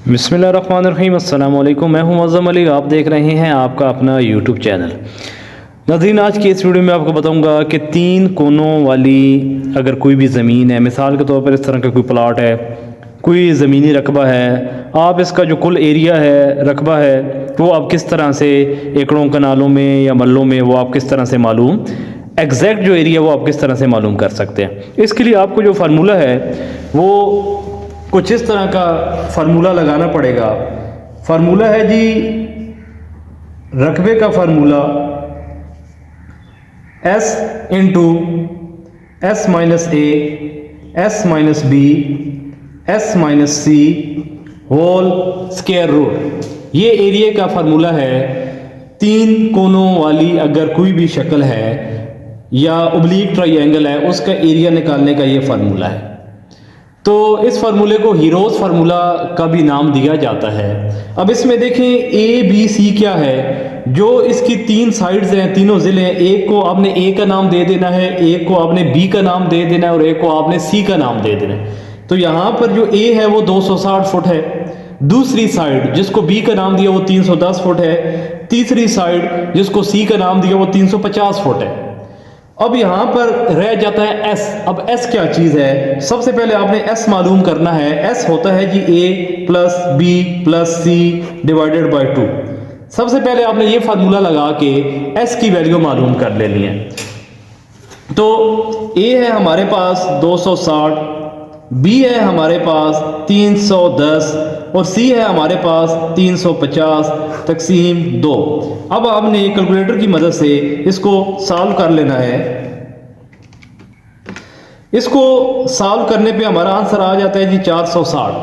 बिस्मिल्लाहिर्रहमानिर्रहीम। अस्सलाम वालेकुम। मैं हूं मुअज़्ज़म अली। आप देख रहे हैं आपका अपना यूट्यूब चैनल। नाज़रीन, आज की इस वीडियो में आपको बताऊंगा कि 3 कोनों वाली अगर कोई भी ज़मीन है, मिसाल के तौर पर इस तरह का कोई प्लाट है, कोई ज़मीनी रकबा है, आप इसका जो कुल एरिया है, रकबा है, वो आप किस तरह से एकड़ों कनालों में या मल्लों में वो आप किस तरह से मालूम, एग्जैक्ट जो एरिया वो आप किस तरह से मालूम कर सकते हैं। इसके लिए आपको जो फार्मूला है वो कुछ इस तरह का फार्मूला लगाना पड़ेगा। फार्मूला है जी रकबे का formula S into S minus A S minus B S minus C whole square root. ये एरिया का फार्मूला है। 3 कोनों वाली अगर कोई भी शक्ल है या ओब्लीक ट्रायंगल है, उसका एरिया निकालने का ये फार्मूला है। तो इस फार्मूले को हीरोज फार्मूला का भी नाम दिया जाता है। अब इसमें देखें ए बी सी क्या है। जो इसकी 3 साइड्स हैं, तीनों ज़िले हैं, एक को आपने ए का नाम दे देना है, एक को आपने बी का नाम दे देना है और एक को आपने सी का नाम दे देना है। तो यहाँ पर जो ए है वो 260 फुट है, दूसरी साइड जिसको बी का नाम दिया वो 310 फुट है, तीसरी साइड जिसको सी का नाम दिया वो 350 फुट है। अब यहां पर रह जाता है एस। अब एस क्या चीज है? सबसे पहले आपने एस मालूम करना है। एस होता है जी A plus B plus C divided by 2। सबसे पहले आपने ये फार्मूला लगा के एस की वैल्यू मालूम कर लेनी है। तो ए है हमारे पास 260, बी है हमारे पास 310 और सी है हमारे पास 350 तकसीम 2। अब आपने कैलकुलेटर की मदद से इसको सॉल्व कर लेना है। इसको सॉल्व करने पे हमारा आंसर आ जाता है जी 460।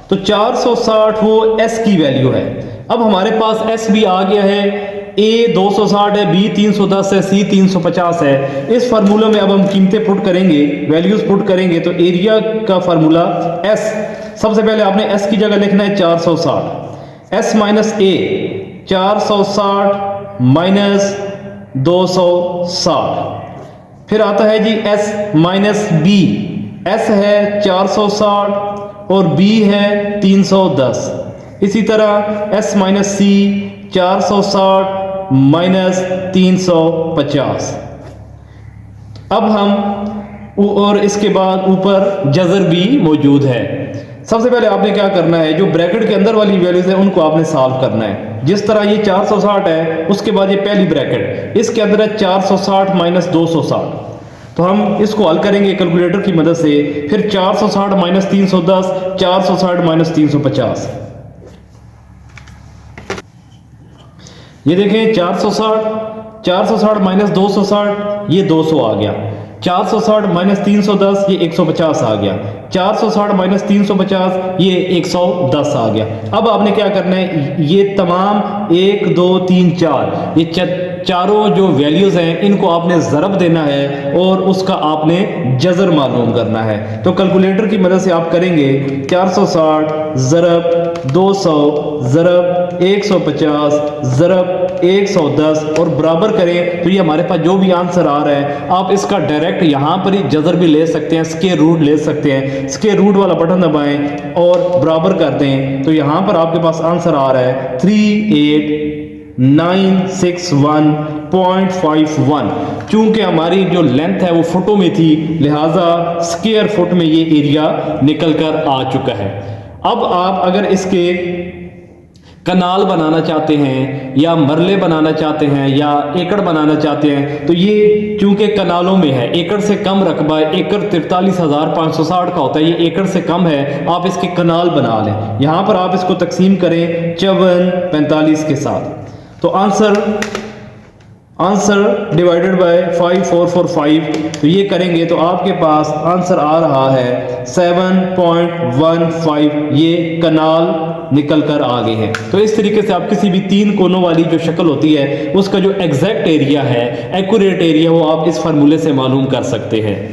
तो 460 वो एस की वैल्यू है। अब हमारे पास एस भी आ गया है। ए 260 है, बी 310 है, सी 350 है। इस फार्मूला में अब हम कीमतें पुट करेंगे, वैल्यूज पुट करेंगे। तो एरिया का फार्मूला एस, सबसे पहले आपने एस की जगह लिखना है 460। S minus A 460 minus 260। फिर आता है जी एस माइनस बी। एस है 460 और बी है 310। इसी तरह एस माइनस सी 460 माइनस 350। अब हम और इसके बाद ऊपर जज़र भी मौजूद है। सबसे पहले आपने क्या करना है, जो ब्रैकेट के अंदर वाली वैल्यूज है उनको आपने सॉल्व करना है। जिस तरह ये 460 है, उसके बाद ये पहली ब्रैकेट, इसके अंदर है 460 माइनस 260। तो हम इसको हल करेंगे कैलकुलेटर की मदद से। फिर 460 माइनस 310, 460 माइनस 350। ये देखें 460 माइनस 260, ये 200 आ गया। 460 माइनस 310, ये 150 आ गया। 460 माइनस 350, ये 110 आ गया। अब आपने क्या करना है, ये तमाम 1 2 3 4 ये चारों जो वैल्यूज हैं इनको आपने ज़रब देना है और उसका आपने जज़र मालूम करना है। तो कैलकुलेटर की मदद से आप करेंगे 460 ज़रब 200 ज़रब 150 ज़रब 110 और बराबर करें। तो ये हमारे पास जो भी आंसर आ रहा है, आप इसका डायरेक्ट यहाँ पर ही जज़र भी ले सकते हैं, स्क्वायर रूट ले सकते हैं। स्क्वायर रूट वाला बटन दबाएं और बराबर कर दें। तो यहाँ पर आपके पास आंसर आ रहा है 38961.51। चूंकि हमारी जो लेंथ है वो फुटों में थी, लिहाजा स्क्वायर फुट में ये एरिया निकल कर आ चुका है। अब आप अगर इसके कनाल बनाना चाहते हैं या मरले बनाना चाहते हैं या एकड़ बनाना चाहते हैं, तो ये चूंकि कनालों में है, एकड़ से कम रकबा है, एकड़ 43,560 का होता है, ये एकड़ से कम है, आप इसके कनाल बना लें। यहाँ पर आप इसको तकसीम करें 54 45 के साथ। तो आंसर डिवाइडेड बाय 5445। तो ये करेंगे तो आपके पास आंसर आ रहा है 7.15। ये कनाल निकल कर आ गए हैं। तो इस तरीके से आप किसी भी 3 कोनों वाली जो शक्ल होती है उसका जो एग्जैक्ट एरिया है, एक्यूरेट एरिया, वो आप इस फार्मूले से मालूम कर सकते हैं।